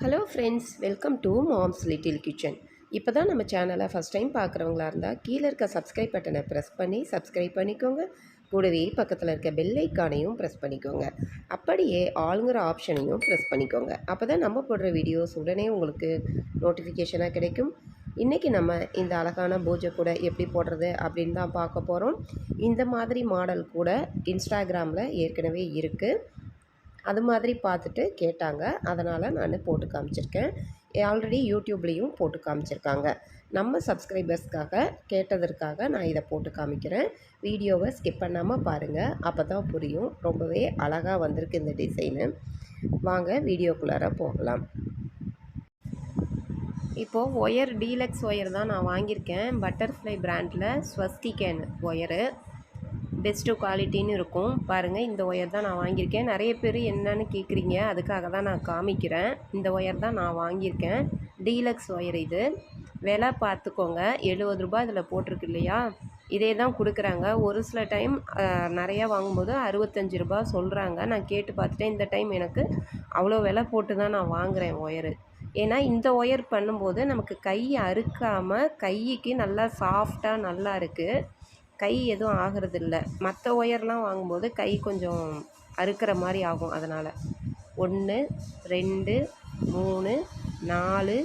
Hello friends, welcome to moms little kitchen. இப்போ தான் நம்ம சேனலை ஃபஸ்ட் டைம் பார்க்குறவங்களா இருந்தால் கீழே இருக்க சப்ஸ்கிரைப் பட்டனை ப்ரெஸ் பண்ணி சப்ஸ்கிரைப் பண்ணிக்கோங்க. கூடவே பக்கத்தில் இருக்க பெல் ஐக்கானையும் ப்ரெஸ் பண்ணிக்கோங்க. அப்படியே ஆளுங்கிற ஆப்ஷனையும் ப்ரெஸ் பண்ணிக்கோங்க. அப்போ தான் நம்ம போடுற வீடியோஸ் உடனே உங்களுக்கு நோட்டிஃபிகேஷனாக கிடைக்கும். இன்றைக்கி நம்ம இந்த அழகான பூஜை கூட எப்படி போடுறது அப்படின்னு தான் பார்க்க போகிறோம். இந்த மாதிரி மாடல் கூட இன்ஸ்டாகிராமில் ஏற்கனவே இருக்குது. அது மாதிரி பார்த்துட்டு கேட்டாங்க, அதனால் நான் போட்டு காமிச்சிருக்கேன். ஆல்ரெடி யூடியூப்லேயும் போட்டு காமிச்சிருக்காங்க. நம்ம சப்ஸ்கிரைபர்ஸ்க்காக கேட்டதற்காக நான் இதை போட்டு காமிக்கிறேன். வீடியோவை ஸ்கிப் பண்ணாமல் பாருங்கள், அப்போ தான் புரியும். ரொம்பவே அழகாக வந்திருக்கு இந்த டிசைனு. வாங்க வீடியோக்குள்ளார போகலாம். இப்போது ஒயர் டீலக்ஸ் ஒயர் தான் நான் வாங்கியிருக்கேன். பட்டர்ஃப்ளை பிராண்டில் ஸ்வஸ்திகேன் ஒயரு பெஸ்ட்டு குவாலிட்டின்னு இருக்கும். பாருங்கள், இந்த ஒயர் தான் நான் வாங்கியிருக்கேன். நிறைய பேர் என்னன்னு கேட்குறீங்க, அதுக்காக தான் நான் காமிக்கிறேன். இந்த ஒயர் தான் நான் வாங்கியிருக்கேன். டீலக்ஸ் ஒயர் இது. விலை பார்த்துக்கோங்க, 70 ரூபா இதில் போட்டிருக்கு இல்லையா, இதே தான் கொடுக்குறாங்க. ஒரு சில டைம் நிறையா வாங்கும்போது 65 ரூபா சொல்கிறாங்க. நான் கேட்டு பார்த்துட்டேன். இந்த டைம் எனக்கு அவ்வளோ விலை போட்டு தான் நான் வாங்குகிறேன் ஒயரு. ஏன்னா இந்த ஒயர் பண்ணும்போது நமக்கு கை அறுக்காமல் கைக்கு நல்லா சாஃப்டாக நல்லா இருக்குது. கை எதுவும் ஆகிறதில்ல. மற்ற ஒயர்லாம் வாங்கும்போது கை கொஞ்சம் அறுக்கிற மாதிரி ஆகும். அதனால் 1 2 3 4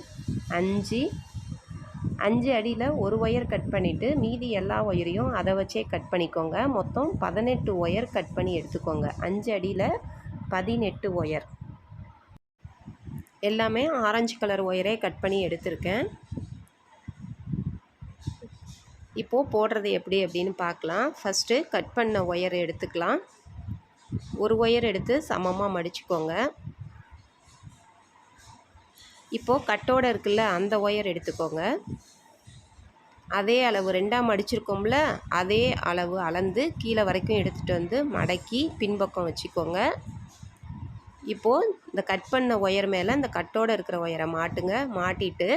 5 அடியில் ஒரு ஒயர் கட் பண்ணிவிட்டு மீதி எல்லா ஒயரையும் அதை வச்சே கட் பண்ணிக்கோங்க. மொத்தம் 18 ஒயர் கட் பண்ணி எடுத்துக்கோங்க. 5 அடியில் 18 ஒயர். எல்லாமே ஆரஞ்சு கலர் ஒயரே கட் பண்ணி எடுத்திருக்கேன். இப்போது போடுறது எப்படி அப்படின்னு பார்க்கலாம். ஃபஸ்ட்டு கட் பண்ண ஒயர் எடுத்துக்கலாம். ஒரு ஒயர் எடுத்து சமமாக மடிச்சுக்கோங்க. இப்போது கட்டோடு இருக்குல்ல, அந்த ஒயர் எடுத்துக்கோங்க. அதே அளவு 2ஆக மடிச்சிருக்கோம்ல, அதே அளவு அளந்து கீழே வரைக்கும் எடுத்துகிட்டு வந்து மடக்கி பின்பக்கம் வச்சுக்கோங்க. இப்போது இந்த கட் பண்ண ஒயர் மேலே இந்த கட்டோடு இருக்கிற ஒயரை மாட்டுங்க. மாட்டிட்டு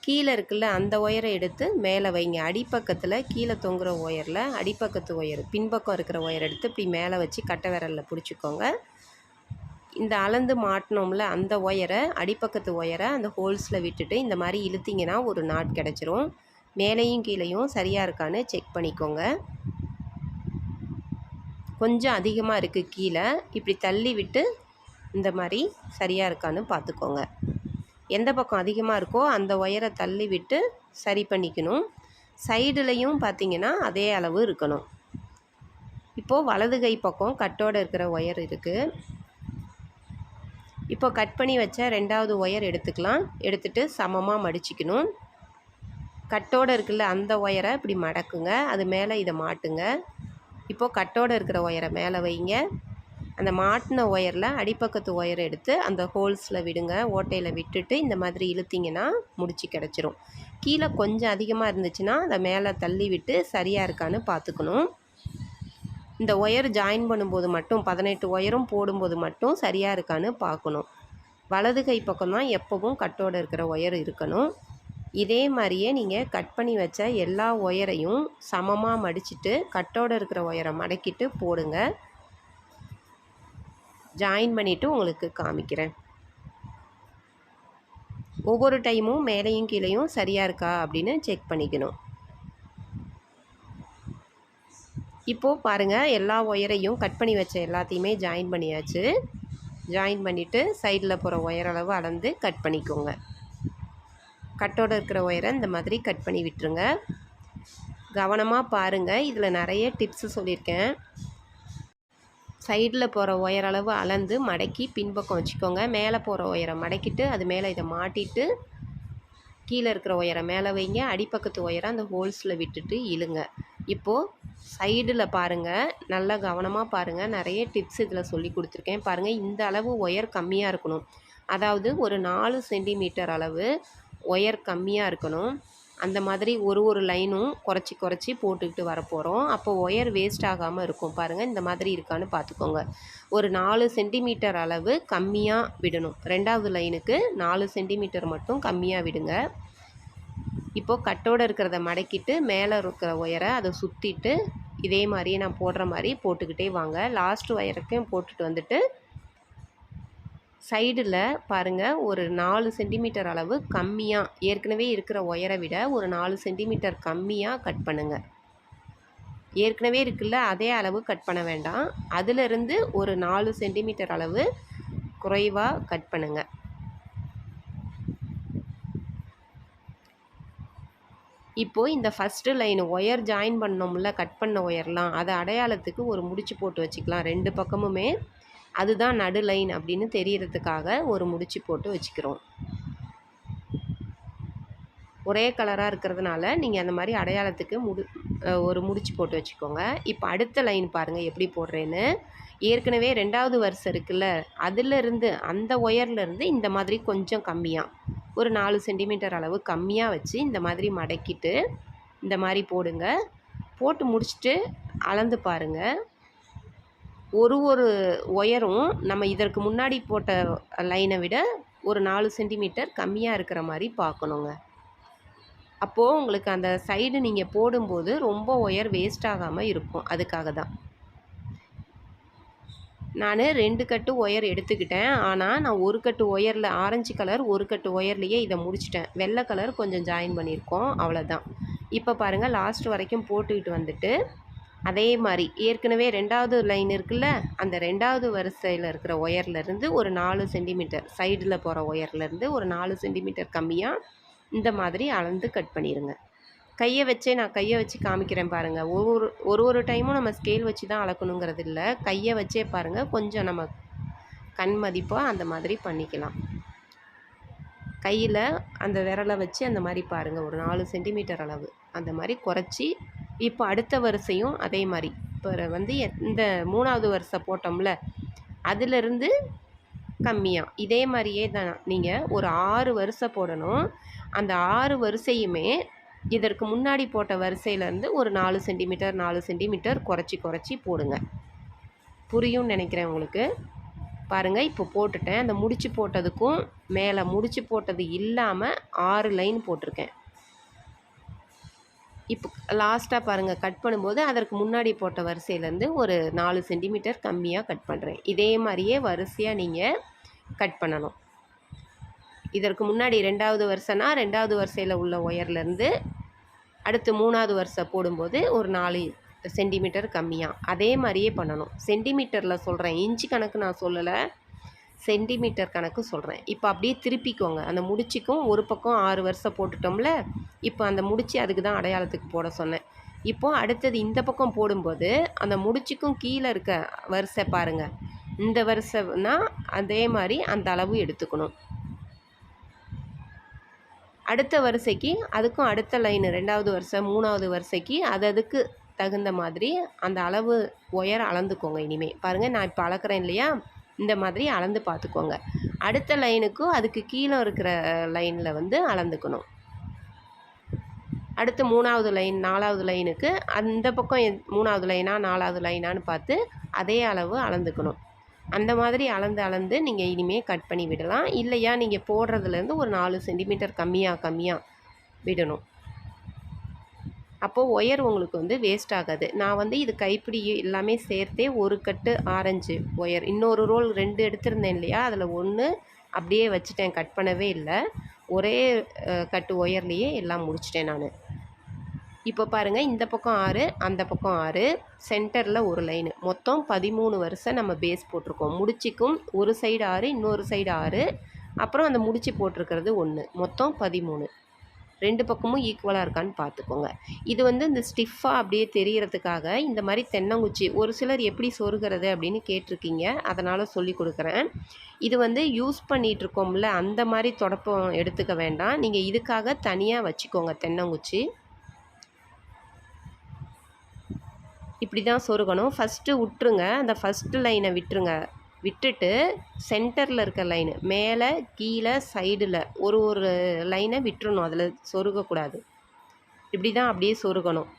கீழே இருக்குல்ல, அந்த ஒயரை எடுத்து மேலே வைங்க. அடிப்பக்கத்தில் கீழே தொங்குகிற ஒயரில் அடிப்பக்கத்து ஒயர் பின்பக்கம் இருக்கிற ஒயர் எடுத்து இப்படி மேலே வச்சு கட்டை விரலில் பிடிச்சிக்கோங்க. இந்த அளந்து மாட்டினோம்ல, அந்த ஒயரை அடிப்பக்கத்து ஒயரை அந்த ஹோல்ஸில் விட்டுட்டு இந்த மாதிரி இழுத்திங்கன்னா ஒரு நாட் கிடச்சிரும். மேலேயும் கீழேயும் சரியாக இருக்கான்னு செக் பண்ணிக்கோங்க. கொஞ்சம் அதிகமாக இருக்குது கீழே, இப்படி தள்ளி விட்டு இந்த மாதிரி சரியாக இருக்கான்னு பார்த்துக்கோங்க. எந்த பக்கம் அதிகமாக இருக்கோ அந்த ஒயரை தள்ளி விட்டு சரி பண்ணிக்கணும். சைடுலையும் பார்த்திங்கன்னா அதே அளவு இருக்கணும். இப்போது வலது கை பக்கம் கட்டோடு இருக்கிற ஒயர் இருக்குது. இப்போ கட் பண்ணி வச்ச 2வது ஒயர் எடுத்துக்கலாம். எடுத்துகிட்டு சமமாக மடிச்சிக்கணும். கட்டோடு இருக்குல்ல, அந்த ஒயரை இப்படி மடக்குங்க. அது மேலே இதை மாட்டுங்க. இப்போது கட்டோடு இருக்கிற ஒயரை மேலே வைங்க. அந்த மாட்டின ஒயரில் அடிப்பக்கத்து ஒயரை எடுத்து அந்த ஹோல்ஸில் விடுங்க. ஓட்டையில் விட்டுட்டு இந்த மாதிரி இழுத்திங்கன்னா முடிச்சு கிடச்சிரும். கீழே கொஞ்சம் அதிகமாக இருந்துச்சுன்னா அதை மேலே தள்ளி விட்டு சரியாக இருக்கான்னு பார்த்துக்கணும். இந்த ஒயர் ஜாயின் பண்ணும்போது மட்டும் 18 ஒயரும் போடும்போது மட்டும் சரியாக இருக்கான்னு பார்க்கணும். வலது கை பக்கம் தான் எப்போவும் கட்டோடு இருக்கிற ஒயர் இருக்கணும். இதே மாதிரியே நீங்கள் கட் பண்ணி வச்ச எல்லா ஒயரையும் சமமாக மடிச்சுட்டு கட்டோடு இருக்கிற ஒயரை மடக்கிட்டு போடுங்க. ஜாயின் பண்ணிவிட்டு உங்களுக்கு காமிக்கிறேன். ஒவ்வொரு டைமும் மேலேயும் கீழேயும் சரியாக இருக்கா அப்படின்னு செக் பண்ணிக்கணும். இப்போது பாருங்கள், எல்லா ஒயரையும் கட் பண்ணி வச்ச எல்லாத்தையுமே ஜாயின் பண்ணியாச்சு. ஜாயின் பண்ணிவிட்டு சைடில் போகிற ஒயர் அளவு அளந்து கட் பண்ணிக்கோங்க. கட்டோடு இருக்கிற ஒயரை இந்த மாதிரி கட் பண்ணி விட்டுருங்க. கவனமாக பாருங்கள், இதில் நிறைய டிப்ஸு சொல்லியிருக்கேன். சைடில் போகிற ஒயர் அளவு அளந்து மடக்கி பின்பக்கம் வச்சுக்கோங்க. மேலே போகிற ஒயரை மடக்கிட்டு அது மேலே இதை மாட்டிட்டு கீழே இருக்கிற ஒயரை மேலே வைங்க. அடிப்பக்கத்து ஒயரை அந்த ஹோல்ஸில் விட்டுட்டு இழுங்க. இப்போது சைடில் பாருங்கள், நல்லா கவனமாக பாருங்கள். நிறைய டிப்ஸ் இதில் சொல்லி கொடுத்துருக்கேன். பாருங்கள், இந்த அளவு ஒயர் கம்மியாக இருக்கணும். அதாவது ஒரு 4 சென்டிமீட்டர் அளவு ஒயர் கம்மியாக இருக்கணும். அந்த மாதிரி ஒரு லைனும் குறைச்சி போட்டுக்கிட்டு வரப்போகிறோம். அப்போ ஒயர் வேஸ்ட் ஆகாமல் இருக்கும். பாருங்கள், இந்த மாதிரி இருக்கான்னு பார்த்துக்கோங்க. ஒரு 4 சென்டிமீட்டர் அளவு கம்மியாக விடணும். 2வது லைனுக்கு 4 சென்டிமீட்டர் மட்டும் கம்மியாக விடுங்க. இப்போது கட்டோடு இருக்கிறத மடக்கிட்டு மேலே இருக்கிற ஒயரை அதை சுற்றிட்டு இதே மாதிரியே நான் போடுற மாதிரி போட்டுக்கிட்டே வாங்க. லாஸ்ட் ஒயருக்கும் போட்டுட்டு வந்துட்டு சைடில் பாருங்கள் ஒரு 4 சென்டிமீட்டர் அளவு கம்மியாக, ஏற்கனவே இருக்கிற ஒயரை விட ஒரு 4 சென்டிமீட்டர் கம்மியாக கட் பண்ணுங்கள். ஏற்கனவே இருக்குல்ல அதே அளவு கட் பண்ண வேண்டாம், அதிலிருந்து ஒரு 4 சென்டிமீட்டர் அளவு குறைவாக கட் பண்ணுங்கள். இப்போது இந்த ஃபஸ்ட்டு லைன் ஒயர் ஜாயின் பண்ணோம்ல, கட் பண்ண ஒயர்லாம், அதை அடையாளத்துக்கு ஒரு முடிச்சு போட்டு வச்சுக்கலாம் 2 பக்கமுமே. அதுதான் நடு லைன் அப்படின்னு தெரியறதுக்காக ஒரு முடிச்சு போட்டு வச்சுக்கிறோம். ஒரே கலராக இருக்கிறதுனால நீங்கள் அந்த மாதிரி அடையாளத்துக்கு ஒரு முடிச்சு போட்டு வச்சுக்கோங்க. இப்போ அடுத்த லைன் பாருங்கள் எப்படி போடுறேன்னு. ஏற்கனவே 2வது வரிசை இருக்குல்ல, அதிலிருந்து அந்த ஒயர்லேருந்து இந்த மாதிரி கொஞ்சம் கம்மியாக ஒரு 4 சென்டிமீட்டர் அளவு கம்மியாக வச்சு இந்த மாதிரி மடக்கிட்டு இந்த மாதிரி போடுங்க. போட்டு முடிச்சுட்டு அளந்து பாருங்கள். ஒரு ஒயரும் நம்ம இதற்கு முன்னாடி போட்ட லைனை விட ஒரு 4 சென்டிமீட்டர் கம்மியாக இருக்கிற மாதிரி பார்க்கணுங்க. அப்போது உங்களுக்கு அந்த சைடு நீங்கள் போடும்போது ரொம்ப ஒயர் வேஸ்ட் ஆகாமல் இருக்கும். அதுக்காக தான் நான் 2 கட்டு ஒயர் எடுத்துக்கிட்டேன். ஆனால் நான் ஒரு கட்டு ஒயரில் ஆரஞ்சு கலர் ஒரு கட்டு ஒயர்லேயே இதை முடிச்சிட்டேன். வெள்ளை கலர் கொஞ்சம் ஜாயின் பண்ணியிருக்கோம், அவ்வளோதான். இப்போ பாருங்கள் லாஸ்ட் வரைக்கும் போட்டுக்கிட்டு வந்துட்டு அதே மாதிரி ஏற்கனவே 2வது லைன் இருக்குல்ல, அந்த 2வது வரிசையில் இருக்கிற ஒயர்லேருந்து ஒரு 4 சென்டிமீட்டர் சைடில் போகிற ஒயர்லேருந்து ஒரு 4 சென்டிமீட்டர் கம்மியாக இந்த மாதிரி அளந்து கட் பண்ணிடுங்க. நான் கையை வச்சு காமிக்கிறேன் பாருங்கள். ஒரு டைமும் நம்ம ஸ்கேல் வச்சு தான் அளக்கணுங்கிறது இல்லை, கையை வச்சே பாருங்கள். கொஞ்சம் நம்ம கண் மதிப்பாக அந்த மாதிரி பண்ணிக்கலாம். கையில் அந்த விரலை வச்சு அந்த மாதிரி பாருங்கள், ஒரு 4 சென்டிமீட்டர் அளவு அந்த மாதிரி குறைச்சி. இப்போ அடுத்த வரிசையும் அதே மாதிரி. இப்போ வந்து இந்த 3வது வரிசை போட்டோம்ல, அதிலிருந்து கம்மியாக இதே மாதிரியே தான் நீங்கள் ஒரு 6 வரிசை போடணும். அந்த 6 வரிசையுமே இதற்கு முன்னாடி போட்ட வரிசையிலேருந்து ஒரு 4 சென்டிமீட்டர் 4 சென்டிமீட்டர் குறைச்சி போடுங்க. புரியும்னு நினைக்கிறேன் உங்களுக்கு. பாருங்கள் இப்போ போட்டுட்டேன். அந்த முடிச்சு போட்டதுக்கும் மேலே முடிச்சு போட்டது இல்லாமல் 6 லைன் போட்டிருக்கேன். இப்போ லாஸ்ட்டாக பாருங்கள், கட் பண்ணும்போது அதற்கு முன்னாடி போட்ட வரிசையிலேருந்து ஒரு 4 சென்டிமீட்டர் கம்மியாக கட் பண்ணுறேன். இதே மாதிரியே வரிசையாக நீங்கள் கட் பண்ணணும். இதற்கு முன்னாடி 2வது வரிசைனா 2வது வரிசையில் உள்ள ஒயர்லேருந்து அடுத்து 3வது வரிசை போடும்போது ஒரு 4 சென்டிமீட்டர் கம்மியாக அதே மாதிரியே பண்ணணும். சென்டிமீட்டரில் சொல்கிறேன், இன்ச்சு கணக்கு நான் சொல்லலை, சென்டிமீட்டர் கணக்கு சொல்கிறேன். இப்போ அப்படியே திருப்பிக்கோங்க. அந்த முடிச்சுக்கும் ஒரு பக்கம் 6 வரிசை போட்டுட்டோம்ல, இப்போ அந்த முடிச்சு அதுக்கு தான் அடையாளத்துக்கு போட சொன்னேன். இப்போது அடுத்தது இந்த பக்கம் போடும்போது அந்த முடிச்சுக்கும் கீழே இருக்க வரிசை பாருங்கள், இந்த வரிசைனா அதே மாதிரி அந்த அளவு எடுத்துக்கணும். அடுத்த வரிசைக்கு அதுக்கும் அடுத்த லைனு 2வது வரிசை 3வது வரிசைக்கு அதுக்கு தகுந்த மாதிரி அந்த அளவு ஒயர் அளந்துக்கோங்க. இனிமேல் பாருங்கள், நான் இப்போ அளக்கிறேன் இல்லையா, இந்த மாதிரி அளந்து பார்த்துக்கோங்க. அடுத்த லைனுக்கும் அதுக்கு கீழே இருக்கிற லைனில் வந்து அளந்துக்கணும். அடுத்து 3வது லைன் 4வது லைனுக்கு அந்த பக்கம் 3வது லைனா 4வது லைனான்னு பார்த்து அதே அளவு அளந்துக்கணும். அந்த மாதிரி அளந்து நீங்கள் இனிமேல் கட் பண்ணி விடலாம். இல்லையா நீங்கள் போடுறதுலேருந்து ஒரு 4 சென்டிமீட்டர் கம்மியாக விடணும். அப்போது ஒயர் உங்களுக்கு வந்து வேஸ்ட் ஆகாது. நான் வந்து இது கைப்பிடி எல்லாமே சேர்த்தே ஒரு கட்டு ஆரஞ்சு ஒயர், இன்னொரு ரோல் 2 எடுத்திருந்தேன் இல்லையா, அதில் 1 அப்படியே வச்சுட்டேன், கட் பண்ணவே இல்லை. ஒரே கட்டு ஒயர்லேயே எல்லாம் முடிச்சிட்டேன் நான். இப்போ பாருங்கள், இந்த பக்கம் 6 அந்த பக்கம் 6 சென்டரில் ஒரு லைனு, மொத்தம் 13 வரிசை நம்ம பேஸ் போட்டிருக்கோம். முடிச்சுக்கும் ஒரு சைடு 6 இன்னொரு சைடு 6 அப்புறம் அந்த முடிச்சு போட்டிருக்கிறது 1, மொத்தம் 13. 2 பக்கமும் ஈக்குவலாக இருக்கான்னு பார்த்துக்கோங்க. இது வந்து இந்த ஸ்டிஃபாக அப்படியே தெரியறதுக்காக இந்த மாதிரி தென்னங்குச்சி ஒரு சிலர் எப்படி சொருகிறது அப்படின்னு கேட்டிருக்கீங்க, அதனால் சொல்லி கொடுக்குறேன். இது வந்து யூஸ் பண்ணிகிட்ருக்கோம்ல, அந்த மாதிரி தொடப்பம் எடுத்துக்க வேண்டாம், நீங்கள் இதுக்காக தனியாக வச்சுக்கோங்க தென்னங்குச்சி. இப்படி தான் சொருகணும். ஃபஸ்ட்டு விட்டுருங்க, அந்த ஃபஸ்ட்டு லைனை விட்டுட்டு சென்டரில் இருக்க லைனு மேலே கீழே சைடில் ஒரு லைனை விட்டுறணும், அதில் சொருகக்கூடாது. இப்படி தான் அப்படியே சொருகணும்.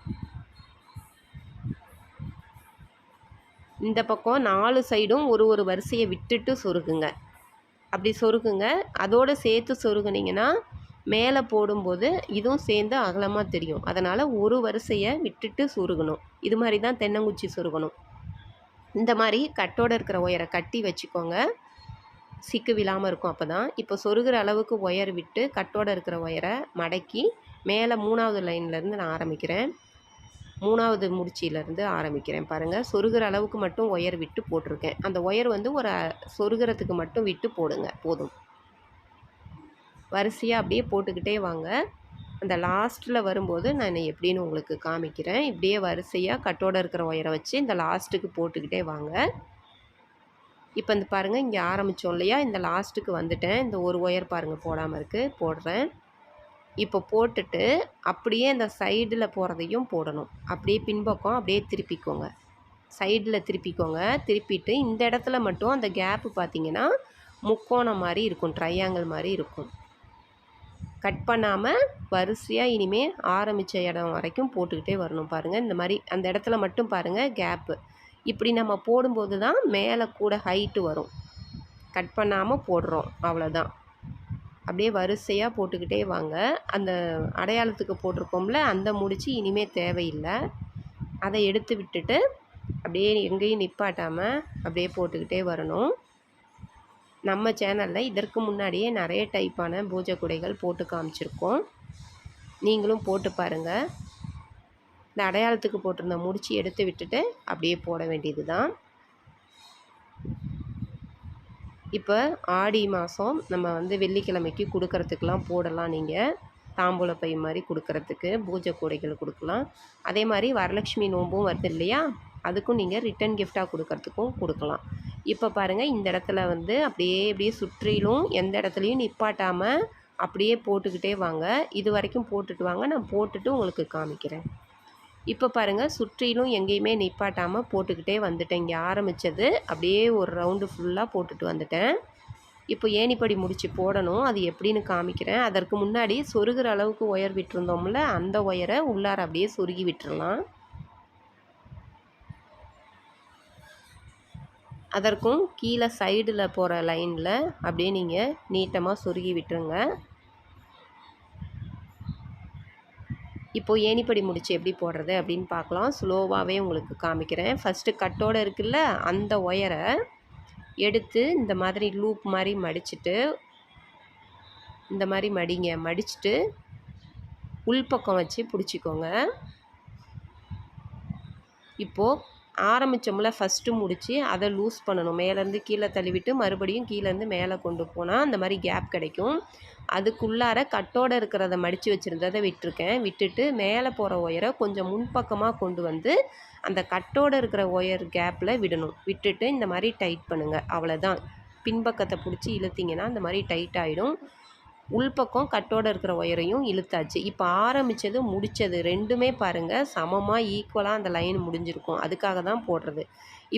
இந்த பக்கம் 4 சைடும் ஒரு வரிசையை விட்டுட்டு சொருகுங்க. அப்படி சொருகுங்க. அதோடு சேர்த்து சொருகுனிங்கன்னா மேலே போடும்போது இதுவும் சேர்ந்து அகலமாக தெரியும். அதனால் ஒரு வரிசையை விட்டுட்டு சொருகணும். இது மாதிரி தான் தென்னங்குச்சி சொருகணும். இந்த மாதிரி கட்டோடு இருக்கிற ஒயரை கட்டி வச்சுக்கோங்க. சிக்கு விழாமல் இருக்கும். அப்போ தான் இப்போ சொருகிற அளவுக்கு ஒயர் விட்டு கட்டோட இருக்கிற ஒயரை மடக்கி மேலே 3வது லைன்லேருந்து நான் ஆரம்பிக்கிறேன். 3வது முடிச்சிலேருந்து ஆரம்பிக்கிறேன். பாருங்கள், சொருகிற அளவுக்கு மட்டும் ஒயர் விட்டு போட்டிருக்கேன். அந்த ஒயர் வந்து ஒரு சொருகிறதுக்கு மட்டும் விட்டு போடுங்க போதும். வரிசையாக அப்படியே போட்டுக்கிட்டே வாங்க. அந்த லாஸ்ட்டில் வரும்போது நான் எப்படின்னு உங்களுக்கு காமிக்கிறேன். இப்படியே வரிசையாக கட்டோட இருக்கிற ஒயரை வச்சு இந்த லாஸ்ட்டுக்கு போட்டுக்கிட்டே வாங்க. இப்போ இந்த பாருங்கள், இங்கே ஆரம்பித்தோம் இல்லையா, இந்த லாஸ்ட்டுக்கு வந்துட்டேன். இந்த ஒரு ஒயர் பாருங்கள் போடாமல் இருக்குது, போடுறேன். இப்போ போட்டுட்டு அப்படியே அந்த சைடில் போகிறதையும் போடணும். அப்படியே பின்பக்கம் அப்படியே திருப்பிக்கோங்க, சைடில் திருப்பிக்கோங்க. திருப்பிட்டு இந்த இடத்துல மட்டும் அந்த கேப்பு பார்த்திங்கன்னா முக்கோணம் மாதிரி இருக்கும், ட்ரையாங்கிள் மாதிரி இருக்கும். கட் பண்ணாமல் வரிசையாக இனிமேல் ஆரம்பித்த இடம் வரைக்கும் போட்டுக்கிட்டே வரணும். பாருங்கள், இந்த மாதிரி அந்த இடத்துல மட்டும் பாருங்கள் கேப்பு. இப்படி நம்ம போடும்போது தான் மேலே கூட ஹைட்டு வரும். கட் பண்ணாமல் போடுறோம், அவ்வளோதான். அப்படியே வரிசையாக போட்டுக்கிட்டே வாங்க. அந்த அடையாளத்துக்கு போட்டிருக்கோம்ல, அந்த முடிச்சு இனிமேல் தேவையில்லை. அதை எடுத்து விட்டுட்டு அப்படியே எங்கேயும் நிப்பாட்டாமல் அப்படியே போட்டுக்கிட்டே வரணும். நம்ம சேனலில் இதற்கு முன்னாடியே நிறைய டைப்பான பூஜை குடைகள் போட்டு காமிச்சிருக்கோம். நீங்களும் போட்டு பாருங்கள். இந்த அடையாளத்துக்கு போட்டிருந்த முடிச்சு எடுத்து விட்டுட்டு அப்படியே போட வேண்டியது தான். இப்போ ஆடி மாதம் நம்ம வந்து வெள்ளிக்கிழமைக்கு கொடுக்கறதுக்கெலாம் போடலாம். நீங்கள் தாம்பூல பை மாதிரி கொடுக்கறதுக்கு பூஜை கூடைகள் கொடுக்கலாம். அதே மாதிரி வரலட்சுமி நோம்பும் வருது இல்லையா, அதுக்கும் நீங்கள் ரிட்டன் கிஃப்டாக கொடுக்கறதுக்கும் கொடுக்கலாம். இப்போ பாருங்கள், இந்த இடத்துல வந்து அப்படியே சுற்றிலும் எந்த இடத்துலையும் நிப்பாட்டாமல் அப்படியே போட்டுக்கிட்டே வாங்க. இது வரைக்கும் போட்டுட்டு வாங்க, நான் போட்டுட்டு உங்களுக்கு காமிக்கிறேன். இப்போ பாருங்கள், சுற்றிலும் எங்கேயுமே நிப்பாட்டாமல் போட்டுக்கிட்டே வந்துட்டேன். இங்கே ஆரம்பித்தது அப்படியே ஒரு ரவுண்டு ஃபுல்லாக போட்டுட்டு வந்துட்டேன். இப்போ ஏணிப்படி முடிச்சு போடணும், அது எப்படின்னு காமிக்கிறேன். அதற்கு முன்னாடி சொருகிற அளவுக்கு ஒயர் விட்டுருந்தோம்ல, அந்த ஒயரை உள்ளார அப்படியே சொருகி விட்டுறலாம். அதற்கும் கீழே சைடில் போகிற லைனில் அப்படியே நீங்கள் நீட்டமாக சொருகி விட்டுருங்க. இப்போது ஏணிப்படி முடிச்சு எப்படி போடுறது அப்படின்னு பார்க்கலாம். ஸ்லோவாகவே உங்களுக்கு காமிக்கிறேன். ஃபஸ்ட்டு கட்டோடு இருக்குல்ல, அந்த ஒயரை எடுத்து இந்த மாதிரி லூப் மாதிரி மடிச்சுட்டு, இந்த மாதிரி மடிச்சுட்டு உள்பக்கம் வச்சு பிடிச்சிக்கோங்க. இப்போது ஆரம்பித்தோம்ல ஃபஸ்ட்டு முடிச்சு அதை லூஸ் பண்ணணும். மேலேருந்து கீழே தள்ளிவிட்டு மறுபடியும் கீழேருந்து மேலே கொண்டு போனால் அந்த மாதிரி கேப் கிடைக்கும். அதுக்குள்ளார கட்டோடு இருக்கிறத மடித்து வச்சுருந்ததை விட்டுருக்கேன். விட்டுட்டு மேலே போகிற ஒயரை கொஞ்சம் முன்பக்கமாக கொண்டு வந்து அந்த கட்டோடு இருக்கிற ஒயர் கேப்பில் விடணும். விட்டுட்டு இந்த மாதிரி டைட் பண்ணுங்கள், அவ்வளோதான். பின்பக்கத்தை பிடிச்சி இழுத்திங்கன்னா இந்த மாதிரி டைட் ஆகிடும். உள்பக்கம் கட்டோடு இருக்கிற ஒயரையும் இழுத்தாச்சு. இப்போ ஆரம்பித்தது முடித்தது ரெண்டுமே பாருங்கள் சமமாக ஈக்குவலாக அந்த லைன் முடிஞ்சிருக்கும். அதுக்காக தான் போடுறது.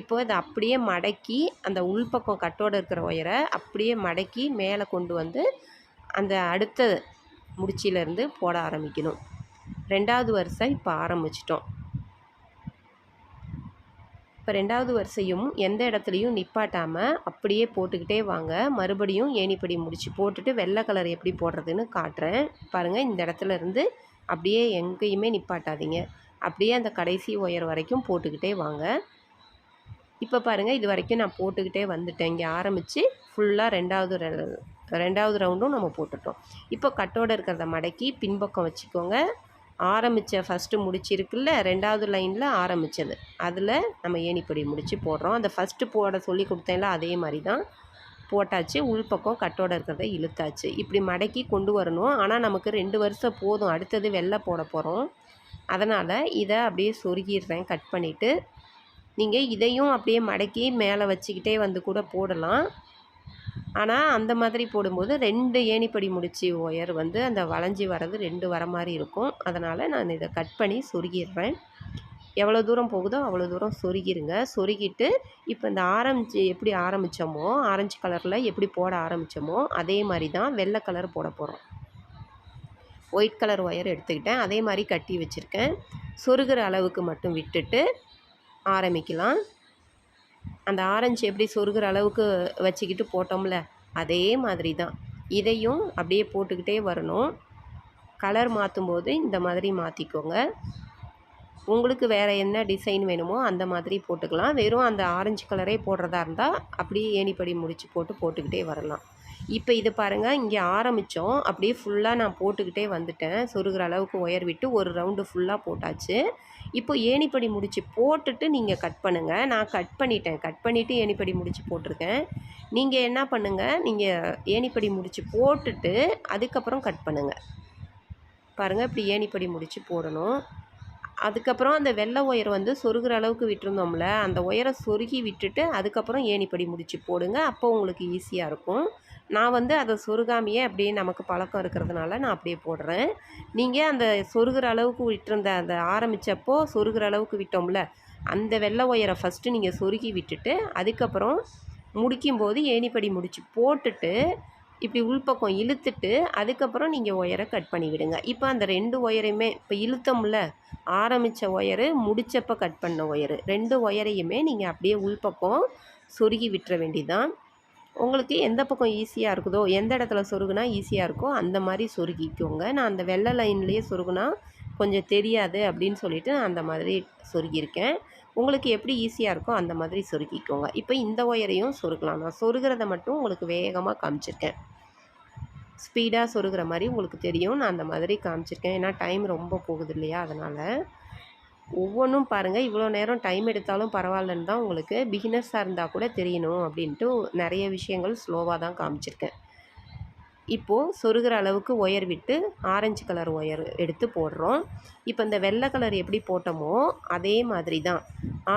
இப்போ இதை அப்படியே மடக்கி அந்த உள்பக்கம் கட்டோடு இருக்கிற ஒயரை அப்படியே மடக்கி மேலே கொண்டு வந்து அந்த அடுத்த முடிச்சிலேருந்து போட ஆரம்பிக்கணும். 2வது வரிசை இப்போ ஆரம்பிச்சிட்டோம். இப்போ 2வது வரிசையும் எந்த இடத்துலையும் நிப்பாட்டாமல் அப்படியே போட்டுக்கிட்டே வாங்க. மறுபடியும் ஏணிப்படி முடிச்சு போட்டுட்டு வெள்ளை கலர் எப்படி போடுறதுன்னு காட்டுறேன். பாருங்கள், இந்த இடத்துல இருந்து அப்படியே எங்கேயுமே நிப்பாட்டாதீங்க. அப்படியே அந்த கடைசி ஒயர் வரைக்கும் போட்டுக்கிட்டே வாங்க. இப்போ பாருங்கள், இது வரைக்கும் நான் போட்டுக்கிட்டே வந்துட்டேன். இங்கே ஆரம்பித்து ஃபுல்லாக 2வது ரவுண்டும் நம்ம போட்டுட்டோம். இப்போ கட்டோடு இருக்கிறத மடக்கி பின்பக்கம் வச்சுக்கோங்க. ஆரம்பித்த ஃபஸ்ட்டு முடிச்சிருக்குல்ல, 2வது லைனில் ஆரம்பித்தது அதில் நம்ம ஏணிப்படி முடிச்சு போடுறோம். அந்த ஃபஸ்ட்டு போட சொல்லி கொடுத்தேன்ல, அதே மாதிரி தான் போட்டாச்சு. உள்பக்கம் கட்டோடு இருக்கிறத இழுத்தாச்சு. இப்படி மடக்கி கொண்டு வரணும். ஆனால் நமக்கு 2 வருஷம் போதும், அடுத்தது வெள்ளை போட போகிறோம். அதனால் இதை அப்படியே சொருகிடுறேன் கட் பண்ணிவிட்டு. நீங்கள் இதையும் அப்படியே மடக்கி மேலே வச்சுக்கிட்டே வந்து கூட போடலாம். ஆனால் அந்த மாதிரி போடும்போது 2 ஏணிப்படி முடிச்சு ஒயர் வந்து அந்த வளைஞ்சி வர்றது 2 வர மாதிரி இருக்கும். அதனால் நான் இதை கட் பண்ணி சொருகிடுறேன். எவ்வளோ தூரம் போகுதோ அவ்வளோ தூரம் சொருகிருங்க. சொருகிட்டு இப்போ இந்த எப்படி ஆரம்பித்தோமோ, ஆரஞ்சு கலரில் எப்படி போட ஆரம்பித்தோமோ அதே மாதிரி தான் வெள்ளை கலர் போட போகிறோம். ஒயிட் கலர் ஒயர் எடுத்துக்கிட்டேன், அதே மாதிரி கட்டி வச்சுருக்கேன். சொருகிற அளவுக்கு மட்டும் விட்டுட்டு ஆரம்பிக்கலாம். அந்த ஆரஞ்சு எப்படி சொருகிற அளவுக்கு வச்சுக்கிட்டு போட்டோம்ல, அதே மாதிரி தான் இதையும் அப்படியே போட்டுக்கிட்டே வரணும். கலர் மாற்றும்போது இந்த மாதிரி மாற்றிக்கோங்க. உங்களுக்கு வேறு என்ன டிசைன் வேணுமோ அந்த மாதிரி போட்டுக்கலாம். வெறும் அந்த ஆரஞ்சு கலரே போடுறதா இருந்தால் அப்படியே ஏணிப்படி முடிச்சு போட்டுக்கிட்டே வரலாம். இப்போ இது பாருங்கள், இங்கே ஆரம்பித்தோம் அப்படியே ஃபுல்லாக நான் போட்டுக்கிட்டே வந்துட்டேன். சொருகிற அளவுக்கு ஒயர் விட்டு ஒரு ரவுண்டு ஃபுல்லாக போட்டாச்சு. இப்போ ஏணிப்படி முடிச்சு போட்டுட்டு நீங்கள் கட் பண்ணுங்கள். நான் கட் பண்ணிட்டேன். கட் பண்ணிவிட்டு ஏணிப்படி முடிச்சு போட்டிருக்கேன். நீங்கள் என்ன பண்ணுங்கள், நீங்கள் ஏணிப்படி முடிச்சு போட்டுட்டு அதுக்கப்புறம் கட் பண்ணுங்கள். பாருங்கள், இப்படி ஏணிப்படி முடிச்சு போடணும். அதுக்கப்புறம் அந்த வெள்ளை ஒயர் வந்து சொருகிற அளவுக்கு விட்டுருந்தோம்ல, அந்த ஒயரை சொருகி விட்டுட்டு அதுக்கப்புறம் ஏணிப்படி முடிச்சு போடுங்க. அப்போ உங்களுக்கு ஈஸியாக இருக்கும். நான் வந்து அதை சொருகாமையே அப்படியே நமக்கு பழக்கம் இருக்கிறதுனால நான் அப்படியே போடுறேன். நீங்கள் அந்த சொருகிற அளவுக்கு விட்டுருந்த அந்த ஆரம்பித்தப்போ சொருகிற அளவுக்கு விட்டோம்ல, அந்த வெள்ளை ஒயரை ஃபஸ்ட்டு நீங்கள் சொருகி விட்டுட்டு அதுக்கப்புறம் முடிக்கும்போது ஏணிப்படி முடிச்சு போட்டுட்டு இப்படி உள்பக்கம் இழுத்துட்டு அதுக்கப்புறம் நீங்கள் ஒயரை கட் பண்ணி விடுங்க. இப்போ அந்த 2 ஒயரையுமே இப்போ இழுத்தோம்ல, ஆரம்பித்த ஒயரு முடித்தப்போ கட் பண்ண ஒயரு 2 ஒயரையுமே நீங்கள் அப்படியே உள்பக்கம் சொருகி விட்டுற வேண்டியதான். உங்களுக்கு எந்த பக்கம் ஈஸியாக இருக்குதோ, எந்த இடத்துல சொருகுனா ஈஸியாக இருக்கோ அந்த மாதிரி சொருகிக்கோங்க. நான் அந்த வெள்ளை லைன்லேயே சொருகுனா கொஞ்சம் தெரியாது அப்படின்னு சொல்லிவிட்டு அந்த மாதிரி சொருகியிருக்கேன். உங்களுக்கு எப்படி ஈஸியாக இருக்கோ அந்த மாதிரி சொருகிக்கோங்க. இப்போ இந்த ஒயரையும் சொருகலாம். நான் சொருகிறத மட்டும் உங்களுக்கு வேகமாக காமிச்சிருக்கேன். ஸ்பீடாக சொருகிற மாதிரி உங்களுக்கு தெரியும். நான் அந்த மாதிரி காமிச்சிருக்கேன். ஏன்னா டைம் ரொம்ப போகுது இல்லையா, அதனால். ஒவ்வொன்றும் பாருங்கள், இவ்வளோ நேரம் டைம் எடுத்தாலும் பரவாயில்லன்னு தான் உங்களுக்கு பிகினர்ஸாக இருந்தால் கூட தெரியணும் அப்படின்ட்டு நிறைய விஷயங்கள் ஸ்லோவாக தான் காமிச்சிருக்கேன். இப்போது சொருகிற அளவுக்கு ஒயர் விட்டு ஆரஞ்சு கலர் ஒயர் எடுத்து போடுறோம். இப்போ இந்த வெள்ளை கலர் எப்படி போட்டோமோ அதே மாதிரி தான்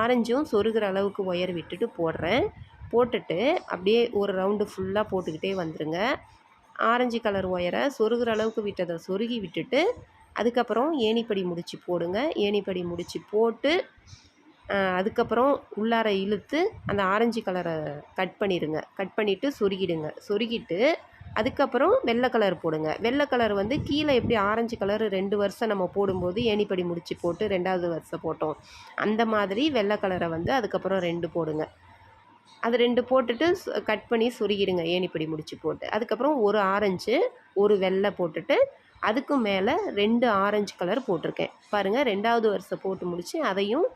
ஆரஞ்சும் சொருகிற அளவுக்கு ஒயர் விட்டுட்டு போடுறேன். போட்டுட்டு அப்படியே ஒரு ரவுண்டு ஃபுல்லாக போட்டுக்கிட்டே வந்துடுங்க. ஆரஞ்சு கலர் ஒயரை சொருகிற அளவுக்கு விட்டதை சொருகி விட்டுட்டு அதுக்கப்புறம் ஏணிப்படி முடிச்சு போடுங்க. ஏணிப்படி முடிச்சு போட்டு அதுக்கப்புறம் உள்ளார இழுத்து அந்த ஆரஞ்சு கலரை கட் பண்ணிடுங்க. கட் பண்ணிவிட்டு சொருகிடுங்க. சொருகிட்டு அதுக்கப்புறம் வெள்ளை கலர் போடுங்க. வெள்ளை கலர் வந்து கீழே எப்படி ஆரஞ்சு கலர் 2 வருஷம் நம்ம போடும்போது ஏணிப்படி முடிச்சு போட்டு 2வது வருஷம் போட்டோம், அந்த மாதிரி வெள்ளை கலரை வந்து அதுக்கப்புறம் 2 போடுங்க. அது 2 போட்டுட்டு கட் பண்ணி சொருகிடுங்க ஏணிப்படி முடிச்சு போட்டு. அதுக்கப்புறம் ஒரு ஆரஞ்சு ஒரு வெள்ளை போட்டுட்டு அதுக்கும் மேலே 2 ஆரஞ்சு கலர் போட்டிருக்கேன். பாருங்கள், 2வது வருஷம் போட்டு முடித்து அதையும்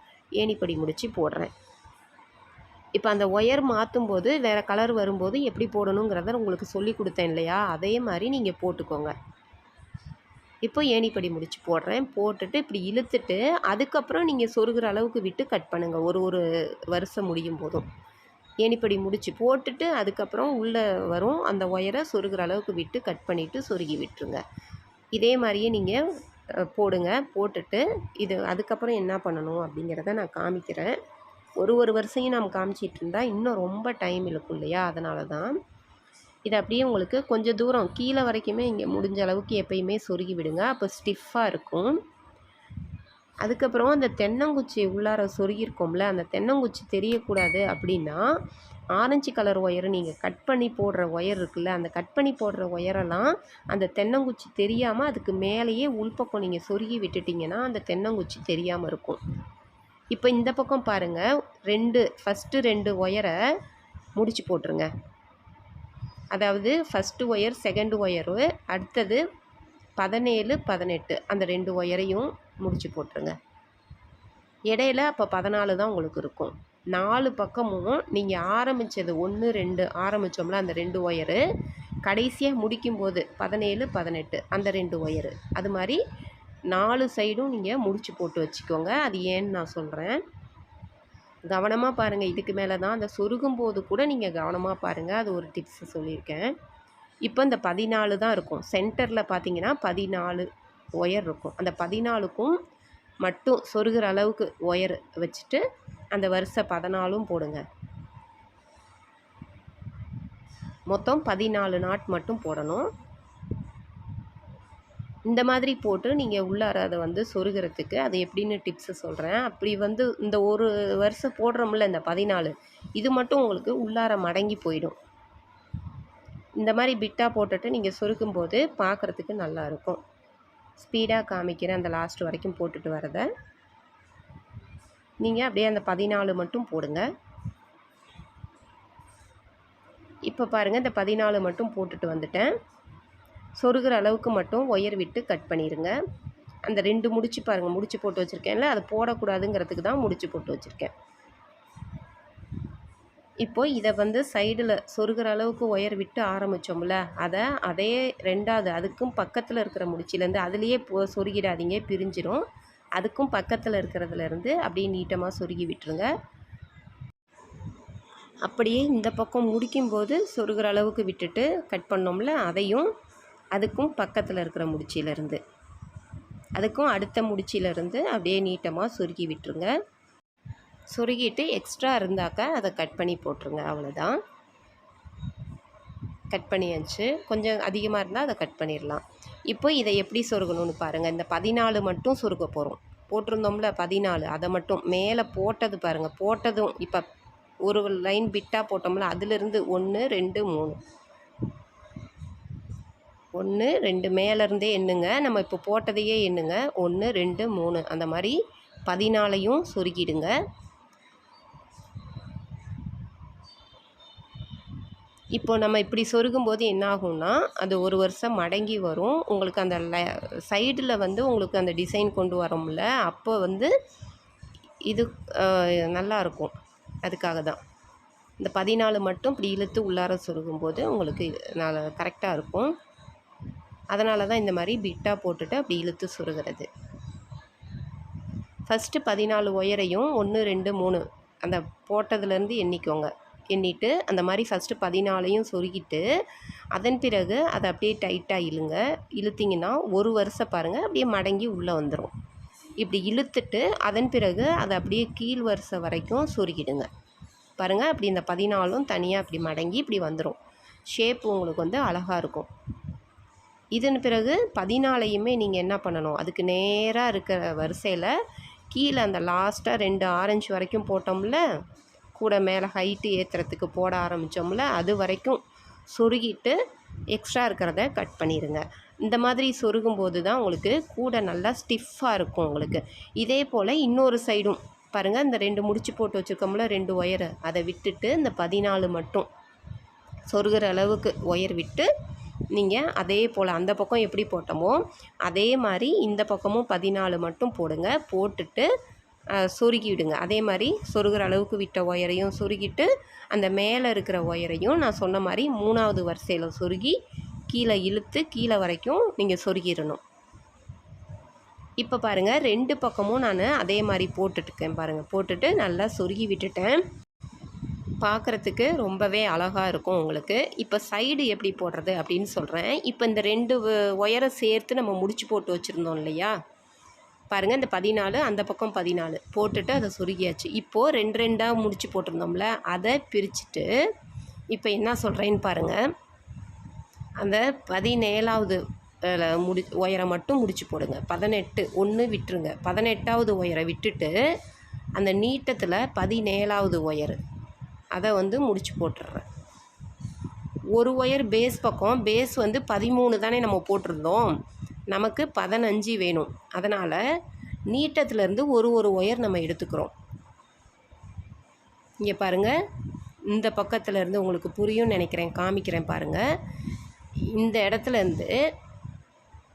ஏணிப்படி முடிச்சு போடுறேன். இப்போ அந்த ஒயர் மாற்றும்போது வேறு கலர் வரும்போது எப்படி போடணுங்கிறத உங்களுக்கு சொல்லி கொடுத்தேன் இல்லையா, அதே மாதிரி நீங்கள் போட்டுக்கோங்க. இப்போ ஏணிப்படி முடிச்சு போடுறேன். போட்டுட்டு இப்படி இழுத்துட்டு அதுக்கப்புறம் நீங்கள் சொருகிற அளவுக்கு விட்டு கட் பண்ணுங்கள். ஒரு வருஷம் முடியும் போதும் ஏணிப்படி முடிச்சு போட்டுட்டு அதுக்கப்புறம் உள்ளே வரும் அந்த ஒயரை சொருகிற அளவுக்கு விட்டு கட் பண்ணிவிட்டு சொருகி விட்டுருங்க. இதே மாதிரியே நீங்கள் போடுங்க. போட்டுட்டு இது அதுக்கப்புறம் என்ன பண்ணணும் அப்படிங்கிறத நான் காமிக்கிறேன். ஒரு வருஷையும் நாம் காமிச்சிட்டு இருந்தால் இன்னும் ரொம்ப டைம் இழுக்கும் இல்லையா, அதனால தான். இது அப்படியே உங்களுக்கு கொஞ்சம் தூரம் கீழே வரைக்குமே இங்கே முடிஞ்ச அளவுக்கு எப்பயுமே சொருகி விடுங்க. அப்போ ஸ்டிஃபாக இருக்கும். அதுக்கப்புறம் அந்த தென்னங்குச்சி உள்ளார சொருகியிருக்கோம்ல, அந்த தென்னங்குச்சி தெரியக்கூடாது அப்படின்னா ஆரஞ்சு கலர் ஒயரு நீங்கள் கட் பண்ணி போடுற ஒயர் இருக்குல்ல, அந்த கட் பண்ணி போடுற ஒயரெல்லாம் அந்த தென்னங்குச்சி தெரியாமல் அதுக்கு மேலேயே உள்பக்கம் நீங்கள் சொருகி விட்டுட்டிங்கன்னா அந்த தென்னங்குச்சி தெரியாமல் இருக்கும். இப்போ இந்த பக்கம் பாருங்கள், ஃபஸ்ட்டு 2 ஒயரை முடிச்சு போட்டுருங்க. அதாவது ஃபஸ்ட்டு ஒயர் செகண்ட் ஒயரு அடுத்தது 17 18 அந்த 2 ஒயரையும் முடிச்சு போட்டுருங்க. இடையில அப்போ 14 தான் உங்களுக்கு இருக்கும். 4 பக்கமும் நீங்கள் ஆரம்பித்தது 1 2 ஆரம்பித்தோம்ல அந்த 2 ஒயரு கடைசியாக முடிக்கும்போது 17 18 அந்த 2 ஒயரு அது மாதிரி 4 சைடும் நீங்கள் முடிச்சு போட்டு வச்சுக்கோங்க. அது ஏன்னு நான் சொல்கிறேன். கவனமாக பாருங்கள். இதுக்கு மேலே தான் அந்த சொருகும் போது கூட நீங்கள் கவனமாக பாருங்கள். அது ஒரு டிப்ஸ் சொல்லியிருக்கேன். இப்போ இந்த 14 தான் இருக்கும். சென்டரில் பார்த்தீங்கன்னா 14 ஒயர் இருக்கும். அந்த 14க்கும் மட்டும் சொருகிற அளவுக்கு ஒயர் வச்சுட்டு அந்த வரிசை 14ம் போடுங்க. மொத்தம் 14 நாட் மட்டும் போடணும். இந்த மாதிரி போட்டு நீங்கள் உள்ளார அதை வந்து சொருகிறதுக்கு அது எப்படின்னு டிப்ஸு சொல்கிறேன். அப்படி வந்து இந்த ஒரு வருஷம் போடுறோம்ல இந்த 14 இது மட்டும் உங்களுக்கு உள்ளார மடங்கி போயிடும். இந்த மாதிரி பிட்டாக போட்டுட்டு நீங்கள் சொருக்கும்போது பார்க்குறதுக்கு நல்லாயிருக்கும். ஸ்பீடாக காமிக்கிறேன் அந்த லாஸ்ட் வரைக்கும் போட்டுட்டு வரதை. நீங்கள் அப்படியே அந்த 14 மட்டும் போடுங்க. இப்போ பாருங்கள், இந்த 14 மட்டும் போட்டுட்டு வந்துட்டேன். சொருகிற அளவுக்கு மட்டும் ஒயர் விட்டு கட் பண்ணிடுங்க. அந்த 2 முடிச்சு பாருங்கள், முடிச்சு போட்டு வச்சுருக்கேன்ல, அது போடக்கூடாதுங்கிறதுக்கு தான் முடிச்சு போட்டு வச்சுருக்கேன். இப்போது இதை வந்து சைடில் சொருகிற அளவுக்கு ஒயர் விட்டு ஆரம்பித்தோம்ல, அதே 2வது அதுக்கும் பக்கத்தில் இருக்கிற முடிச்சிலேருந்து அதுலேயே சொருகிடாதீங்க, பிரிஞ்சிடும். அதுக்கும் பக்கத்தில் இருக்கிறதுலேருந்து அப்படியே நீட்டமாக சொருகி விட்டுருங்க. அப்படியே இந்த பக்கம் முடிக்கும்போது சொருகிற அளவுக்கு விட்டுட்டு கட் பண்ணோம்ல, அதையும் அதுக்கும் பக்கத்தில் இருக்கிற முடிச்சிலேருந்து அதுக்கும் அடுத்த முடிச்சிலேருந்து அப்படியே நீட்டமாக சொருகி விட்டுருங்க. சொருகிட்டு எக்ஸ்ட்ரா இருந்தாக்கா அதை கட் பண்ணி போட்டுருங்க. அவ்வளோதான், கட் பண்ணியாச்சு. கொஞ்சம் அதிகமாக இருந்தால் அதை கட் பண்ணிடலாம். இப்போ இதை எப்படி சொருகணும்னு பாருங்கள். இந்த 14 மட்டும் சொருக போகிறோம். போட்டிருந்தோம்ல 14, அதை மட்டும் மேலே போட்டது பாருங்கள். போட்டதும் இப்போ ஒரு லைன் பிட்டாக போட்டோம்ல, அதிலிருந்து 1 2 3 1 2 மேலேருந்தே எண்ணுங்க. நம்ம இப்போ போட்டதையே எண்ணுங்க. 1 2 3 அந்த மாதிரி 14ஐயும் சொருகிடுங்க. இப்போ நம்ம இப்படி சொருகும்போது என்ன ஆகும்னா, அது ஒரு வருஷம் மடங்கி வரும். உங்களுக்கு அந்த சைடில் வந்து உங்களுக்கு அந்த டிசைன் கொண்டு வரோம்ல, அப்போ வந்து இது நல்லாயிருக்கும். அதுக்காக தான் இந்த 14 மட்டும் இப்படி இழுத்து உள்ளார சொருகும்போது உங்களுக்கு கரெக்டாக இருக்கும். அதனால தான் இந்த மாதிரி பிட்டாக போட்டுட்டு அப்படி இழுத்து சொருகிறது. ஃபஸ்ட்டு 14 ஒயரையும் 1 2 3 அந்த போட்டதுலேருந்து எண்ணிக்கோங்க. எண்ணிட்டு அந்த மாதிரி ஃபஸ்ட்டு 14ஐயும் சொருகிட்டு அதன் பிறகு அதை அப்படியே டைட்டாக இழுங்க. இழுத்திங்கன்னா ஒரு வருஷம் பாருங்கள் அப்படியே மடங்கி உள்ளே வந்துடும். இப்படி இழுத்துட்டு அதன் பிறகு அதை அப்படியே கீழ் வருஷம் வரைக்கும் சொருகிடுங்க. பாருங்கள், அப்படி இந்த 14ம் தனியாக அப்படி மடங்கி இப்படி வந்துடும். ஷேப் உங்களுக்கு வந்து அழகாக இருக்கும். இதன் பிறகு 14ஐயுமே நீங்கள் என்ன பண்ணணும், அதுக்கு நேராக இருக்கிற வரிசையில் கீழே அந்த லாஸ்ட்டாக 2 ஆரஞ்சு வரைக்கும் போட்டோம்ல, கூட மேலே ஹைட்டு ஏற்றுறதுக்கு போட ஆரம்பித்தோம்ல, அது வரைக்கும் சொருகிட்டு எக்ஸ்ட்ரா இருக்கிறத கட் பண்ணிடுங்க. இந்த மாதிரி சொருகும்போது தான் உங்களுக்கு கூட நல்லா ஸ்டிஃபாக இருக்கும் உங்களுக்கு. இதே போல் இன்னொரு சைடும் பாருங்கள், இந்த 2 முடிச்சு போட்டு வச்சுருக்கோம்ல 2 ஒயரு, அதை விட்டுட்டு இந்த 14 மட்டும் சொருகிற அளவுக்கு ஒயர் விட்டு நீங்கள் அதே போல் அந்த பக்கம் எப்படி போட்டோமோ அதே மாதிரி இந்த பக்கமும் 14 மட்டும் போடுங்க. போட்டுட்டு சொருகி விடுங்க. அதே மாதிரி சொருகிற அளவுக்கு விட்ட ஒயரையும் சொருகிட்டு அந்த மேலே இருக்கிற ஒயரையும் நான் சொன்ன மாதிரி 3வது வரிசையில் சொருகி கீழே இழுத்து கீழே வரைக்கும் நீங்கள் சொருகிடணும். இப்போ பாருங்கள், 2 பக்கமும் நான் அதே மாதிரி போட்டுட்டுருக்கேன் பாருங்கள். போட்டுட்டு நல்லா சொருகி விட்டுட்டேன். பார்க்குறதுக்கு ரொம்பவே அழகாக இருக்கும் உங்களுக்கு. இப்போ சைடு எப்படி போடுறது அப்படின்னு சொல்கிறேன். இப்போ இந்த 2 ஒயரை சேர்த்து நம்ம முடிச்சு போட்டு வச்சுருந்தோம் இல்லையா, பாருங்கள், இந்த 14 அந்த பக்கம் 14 போட்டுட்டு அதை சொருகியாச்சு. இப்போது 2 2ஆக முடிச்சு போட்டிருந்தோம்ல, அதை பிரிச்சுட்டு இப்போ என்ன சொல்கிறேன்னு பாருங்கள். அந்த 17வது ஒயரை மட்டும் முடிச்சு போடுங்க. 18 1 விட்டுருங்க. 18வது ஒயரை விட்டுட்டு அந்த நீட்டத்தில் 17வது ஒயரு அதை வந்து முடிச்சு போட்டுடுறேன். ஒரு ஒயர் பேஸ் பக்கம், பேஸ் வந்து 13 தானே நம்ம போட்டிருந்தோம், நமக்கு 15 வேணும். அதனால் நீட்டத்துலேருந்து ஒரு ஒயர் நம்ம எடுத்துக்கிறோம். இங்கே பாருங்கள், இந்த பக்கத்துலேருந்து உங்களுக்கு புரியும்னு நினைக்கிறேன், காமிக்கிறேன் பாருங்கள். இந்த இடத்துலேருந்து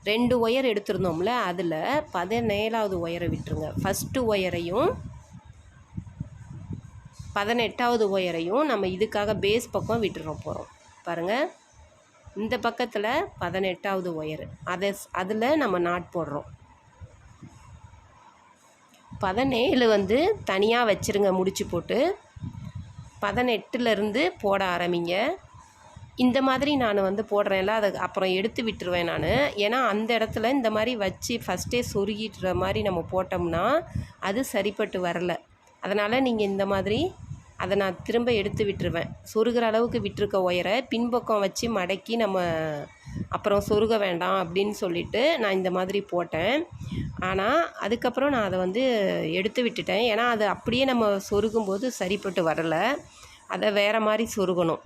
2 ஒயர் எடுத்துருந்தோம்ல, அதில் 17வது ஒயரை விட்டுருங்க. ஃபஸ்ட்டு ஒயரையும் 18வது ஒயரையும் நம்ம இதுக்காக பேஸ் பக்கம் விட்டுறோம் போகிறோம். பாருங்கள், இந்த பக்கத்தில் 18வது ஒயரு அதில் நம்ம நாட் போடுறோம். 17 வந்து தனியாக வச்சுருங்க முடிச்சு போட்டு. 18லேருந்து போட ஆரம்பிங்க. இந்த மாதிரி நான் வந்து போடுறேன்ல, அதை அப்புறம் எடுத்து விட்டுருவேன் நான். ஏன்னா அந்த இடத்துல இந்த மாதிரி வச்சு ஃபஸ்ட்டே சொருகிட்டுற மாதிரி நம்ம போட்டோம்னா அது சரிப்பட்டு வரல. அதனால் நீங்கள் இந்த மாதிரி அதை நான் திரும்ப எடுத்து விட்டுருவேன். சொருகிற அளவுக்கு விட்டுருக்க ஒயரை பின்பக்கம் வச்சு மடக்கி நம்ம அப்புறம் சொருக வேண்டாம் அப்படின்னு சொல்லிவிட்டு நான் இந்த மாதிரி போட்டேன். ஆனால் அதுக்கப்புறம் நான் அதை வந்து எடுத்து விட்டுட்டேன். ஏன்னா அது அப்படியே நம்ம சொருகும்போது சரிப்பட்டு வரலை, அதை வேறு மாதிரி சொருகணும்.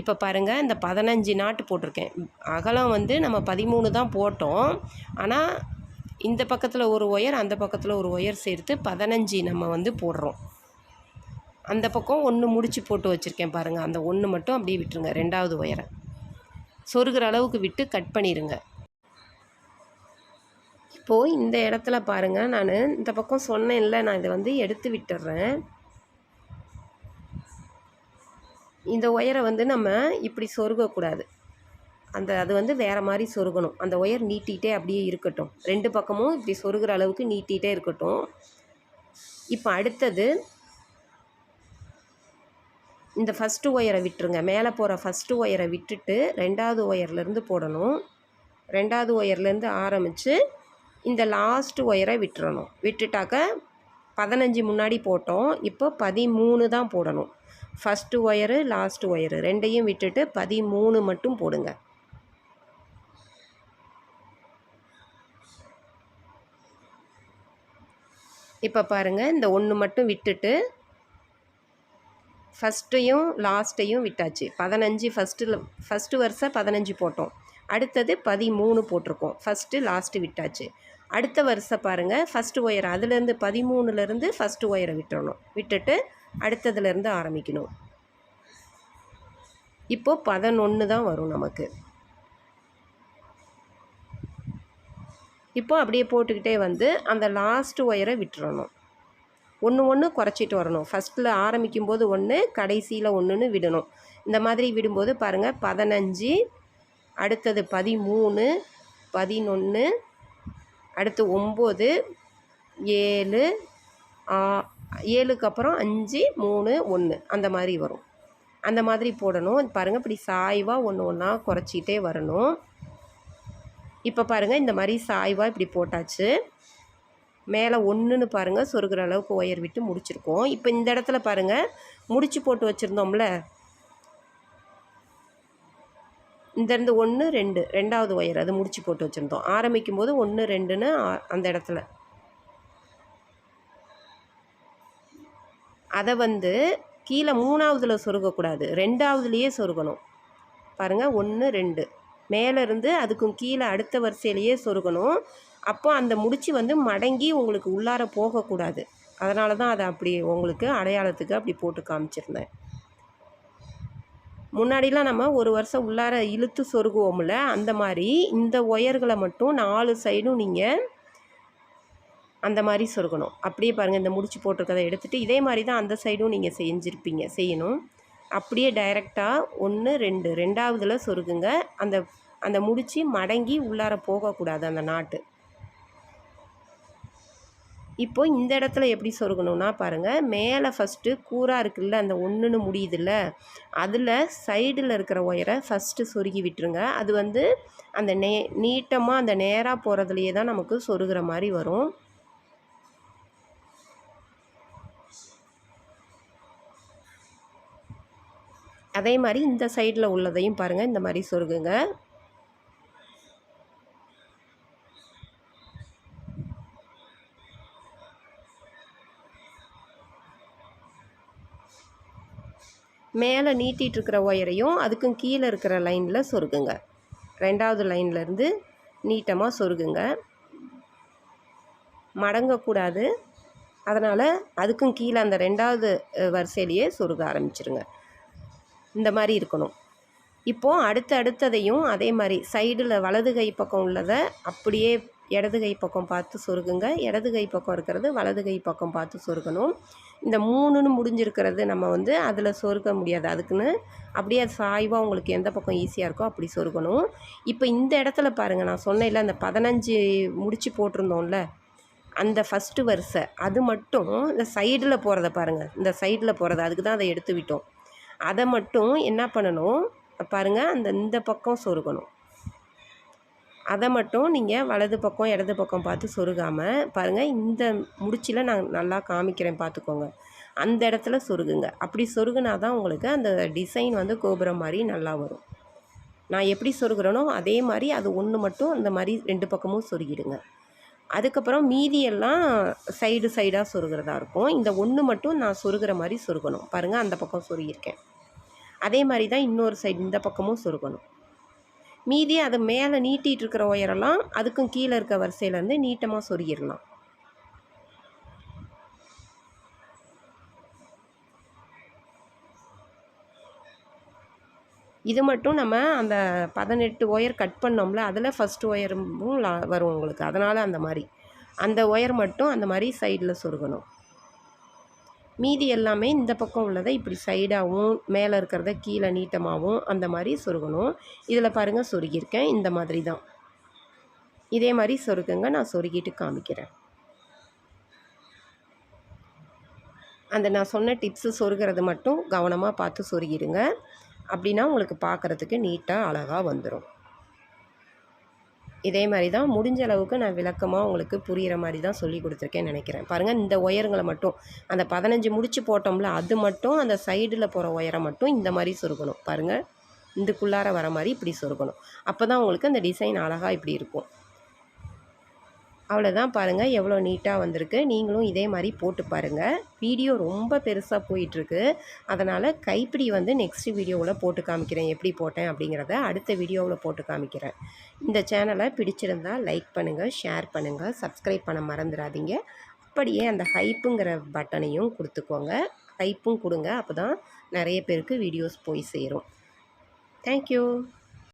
இப்போ பாருங்கள், இந்த 15 நாட்டு போட்டிருக்கேன். அகலம் வந்து நம்ம 13 தான் போட்டோம். ஆனால் இந்த பக்கத்தில் ஒரு ஒயர், அந்த பக்கத்தில் ஒரு ஒயர் சேர்த்து 15 நம்ம வந்து போடுறோம். அந்த பக்கம் 1 முடிச்சு போட்டு வச்சுருக்கேன் பாருங்கள். அந்த 1 மட்டும் அப்படியே விட்டுருங்க. 2வது ஒயரை சொருகிற அளவுக்கு விட்டு கட் பண்ணிடுங்க. இப்போது இந்த இடத்துல பாருங்கள், நான் இந்த பக்கம் சொன்னேன்ல, நான் இதை வந்து எடுத்து விட்டுறேன். இந்த ஒயரை வந்து நம்ம இப்படி சொருகக்கூடாது. அது வந்து வேறு மாதிரி சொருகணும். அந்த ஒயர் நீட்டிகிட்டே அப்படியே இருக்கட்டும். 2 பக்கமும் இப்படி சொருகிற அளவுக்கு நீட்டிகிட்டே இருக்கட்டும். இப்போ அடுத்தது இந்த ஃபஸ்ட்டு ஒயரை விட்டுருங்க. மேலே போகிற ஃபஸ்ட்டு ஒயரை விட்டுட்டு 2வது ஒயர்லேருந்து போடணும். 2வது ஒயர்லேருந்து ஆரம்பித்து இந்த லாஸ்ட்டு ஒயரை விட்டுறணும். விட்டுட்டாக்க 15 முன்னாடி போட்டோம். இப்போ 13 தான் போடணும். ஃபஸ்ட்டு ஒயரு லாஸ்ட்டு ஒயரு 2யும் விட்டுட்டு 13 மட்டும் போடுங்க. இப்போ பாருங்கள், இந்த 1 மட்டும் விட்டுட்டு ஃபஸ்ட்டையும் லாஸ்ட்டையும் விட்டாச்சு. 15 ஃபஸ்ட்டு வரிசை 15 போட்டோம். அடுத்தது 13 போட்டிருக்கோம். ஃபஸ்ட்டு லாஸ்ட்டு விட்டாச்சு. அடுத்த வரிசை பாருங்கள், ஃபஸ்ட்டு ஒயர் அதுலேருந்து 13லேருந்து ஃபஸ்ட்டு ஒயரை விட்டுறணும். விட்டுட்டு அடுத்ததுலேருந்து ஆரம்பிக்கணும். இப்போது 11 தான் வரும் நமக்கு. இப்போ அப்படியே போட்டுக்கிட்டே வந்து அந்த லாஸ்ட்டு ஒயரை விட்டுறணும். ஒன்று குறைச்சிட்டு வரணும். ஃபஸ்ட்டில் ஆரம்பிக்கும்போது 1, கடைசியில் 1ன்னு விடணும். இந்த மாதிரி விடும்போது பாருங்கள், 15, அடுத்தது 13, 11, அடுத்து 9, 7, 7க்கு அப்புறம் 5, 3, 1 அந்த மாதிரி வரும். அந்த மாதிரி போடணும். பாருங்கள், இப்படி சாய்வாக ஒன்றா குறைச்சிக்கிட்டே வரணும். இப்போ பாருங்கள், இந்த மாதிரி சாய்வாக இப்படி போட்டாச்சு. மேலே 1ன்னு பாருங்கள், சொருகிற அளவுக்கு ஒயர் விட்டு முடிச்சிருக்கோம். இப்போ இந்த இடத்துல பாருங்கள், முடிச்சு போட்டு வச்சுருந்தோம்ல, இந்தேருந்து 1, 2 2வது ஒயர் அது முடிச்சு போட்டு வச்சுருந்தோம். ஆரம்பிக்கும் போது 1, 2ன்னு அந்த இடத்துல அதை வந்து கீழே 3வதுல சொருகக்கூடாது, 2வதுலேயே சொருகணும். பாருங்கள், 1, 2 மேலேருந்து அதுக்கும் கீழே அடுத்த வரிசையிலையே சொருகணும். அப்போ அந்த முடிச்சு வந்து மடங்கி உங்களுக்கு உள்ளார போகக்கூடாது. அதனால தான் அதை அப்படி உங்களுக்கு அடையாளத்துக்கு அப்படி போட்டு காமிச்சிருந்தேன். முன்னாடிலாம் நம்ம ஒரு வருஷம் உள்ளார இழுத்து சொருகுவோம்ல, அந்த மாதிரி இந்த ஒயர்களை மட்டும் 4 சைடும் நீங்கள் அந்த மாதிரி சொருகணும். அப்படியே பாருங்கள், இந்த முடிச்சு போட்டிருக்கதை எடுத்துகிட்டு இதே மாதிரி தான் அந்த சைடும் நீங்கள் செய்யணும். அப்படியே டைரெக்டாக 1, 2 2வதுல சொருகுங்க. அந்த முடிச்சு மடங்கி உள்ளார போகக்கூடாது அந்த நாட்டு. இப்போ இந்த இடத்துல எப்படி சொருகணும்னா பாருங்கள், மேலே ஃபஸ்ட்டு கூராக இருக்குல்ல, அந்த 1ன்னு முடியுதுல்ல, அதில் சைடில் இருக்கிற ஒயரை ஃபஸ்ட்டு சொருகி விட்டுருங்க. அது வந்து அந்த நீட்டமாக அந்த நேராக போகிறதுலையே தான் நமக்கு சொருகிற மாதிரி வரும். அதே மாதிரி இந்த சைடில் உள்ளதையும் பாருங்கள், இந்த மாதிரி சொருகுங்க. மேலே நீட்டிகிட்ருக்கிற ஒயரையும் அதுக்கும் கீழே இருக்கிற லைனில் சொருகுங்க. 2வது லைன்லேருந்து நீட்டமாக சொருகுங்க. மடங்கக்கூடாது. அதனால் அதுக்கும் கீழே அந்த 2வது வரிசையிலையே சொருக ஆரம்பிச்சிருங்க. இந்த மாதிரி இருக்கணும். இப்போது அடுத்ததையும் அதே மாதிரி சைடில் வலது கை பக்கம் உள்ளதை அப்படியே இடது கை பக்கம் பார்த்து சொருகுங்க. இடது கை பக்கம் இருக்கிறது வலது கை பக்கம் பார்த்து சொருகணும். இந்த 3ன்னு முடிஞ்சிருக்கிறது நம்ம வந்து அதில் சொருக முடியாது. அதுக்குன்னு அப்படியே அது சாய்வாக உங்களுக்கு எந்த பக்கம் ஈஸியாக இருக்கோ அப்படி சொருகணும். இப்போ இந்த இடத்துல பாருங்கள், நான் சொன்னேன்ல அந்த 15 முடிச்சு போட்டிருந்தோம்ல, அந்த ஃபஸ்ட்டு வரிசை அது மட்டும் இந்த சைடில் போகிறத பாருங்கள், இந்த சைடில் போகிறத அதுக்கு தான் அதை எடுத்து விட்டோம். அதை மட்டும் என்ன பண்ணணும் பாருங்கள், இந்த பக்கம் சொருகணும். அதை மட்டும் நீங்கள் வலது பக்கம் இடது பக்கம் பார்த்து சொருகாமல் பாருங்கள், இந்த முடிச்சில் நான் நல்லா காமிக்கிறேன் பார்த்துக்கோங்க. அந்த இடத்துல சொருகுங்க. அப்படி சொருகுனா தான் உங்களுக்கு அந்த டிசைன் வந்து கோபுரம் மாதிரி நல்லா வரும். நான் எப்படி சொருகிறேனோ அதே மாதிரி அது 1 மட்டும் அந்த மாதிரி 2 பக்கமும் சொருகிடுங்க. அதுக்கப்புறம் மீதியெல்லாம் சைடாக சொருகிறதா இருக்கும். இந்த 1 மட்டும் நான் சொருகிற மாதிரி சொருகணும். பாருங்கள், அந்த பக்கம் சொருகியிருக்கேன். அதே மாதிரி தான் இன்னொரு சைடு இந்த பக்கமும் சொருகணும். மீதி அது மேலே நீட்டிகிட்டு இருக்கிற ஒயரெல்லாம் அதுக்கும் கீழே இருக்க வரிசையிலேருந்து நீட்டமாக சொருகிடலாம். இது மட்டும் நம்ம அந்த 18 ஒயர் கட் பண்ணோம்ல, அதில் ஃபஸ்ட்டு ஒயரும் வரும் உங்களுக்கு. அதனால் அந்த மாதிரி அந்த ஒயர் மட்டும் அந்த மாதிரி சைடில் சொருகணும். மீதி எல்லாமே இந்த பக்கம் உள்ளதை இப்படி சைடாகவும் மேலே இருக்கிறத கீழே நீட்டமாகவும் அந்த மாதிரி சொருகணும். இதில் பாருங்கள் சொருகியிருக்கேன். இந்த மாதிரி தான் இதே மாதிரி சொருகுங்க. நான் சொருகிட்டு காமிக்கிறேன். அந்த நான் சொன்ன டிப்ஸு சொருகிறது மட்டும் கவனமாக பார்த்து சொருகிடுங்க. அப்படின்னா உங்களுக்கு பார்க்குறதுக்கு நீட்டாக அழகாக வந்துடும். இதே மாதிரி தான் முடிஞ்ச அளவுக்கு நான் விளக்கமாக உங்களுக்கு புரிகிற மாதிரி தான் சொல்லி கொடுத்துருக்கேன்னு நினைக்கிறேன். பாருங்கள் இந்த ஒயருங்களை மட்டும் அந்த 15 முடிச்சு போட்டோம்ல, அது மட்டும் அந்த சைடில் போகிற ஒயரை மட்டும் இந்த மாதிரி சொருகணும். பாருங்கள் இதுக்குள்ளார வர மாதிரி இப்படி சொருகணும். அப்போ தான் உங்களுக்கு அந்த டிசைன் அழகாக இப்படி இருக்கும். அவ்வளோதான். பாருங்கள் எவ்வளோ நீட்டாக வந்திருக்கு. நீங்களும் இதே மாதிரி போட்டு பாருங்கள். வீடியோ ரொம்ப பெருசாக போயிட்டுருக்கு. அதனால் கைப்பிடி வந்து நெக்ஸ்ட் வீடியோவில் போட்டு காமிக்கிறேன். எப்படி போட்டேன் அப்படிங்கிறத அடுத்த வீடியோவில் போட்டு காமிக்கிறேன். இந்த சேனலை பிடிச்சிருந்தால் லைக் பண்ணுங்கள், ஷேர் பண்ணுங்கள், சப்ஸ்கிரைப் பண்ண மறந்துடாதீங்க. அப்படியே அந்த ஹைப்புங்கிற பட்டனையும் கொடுத்துக்கோங்க. ஹைப்பும் கொடுங்க. அப்போ தான் நிறைய பேருக்கு வீடியோஸ் போய் சேரும். தேங்க்யூ.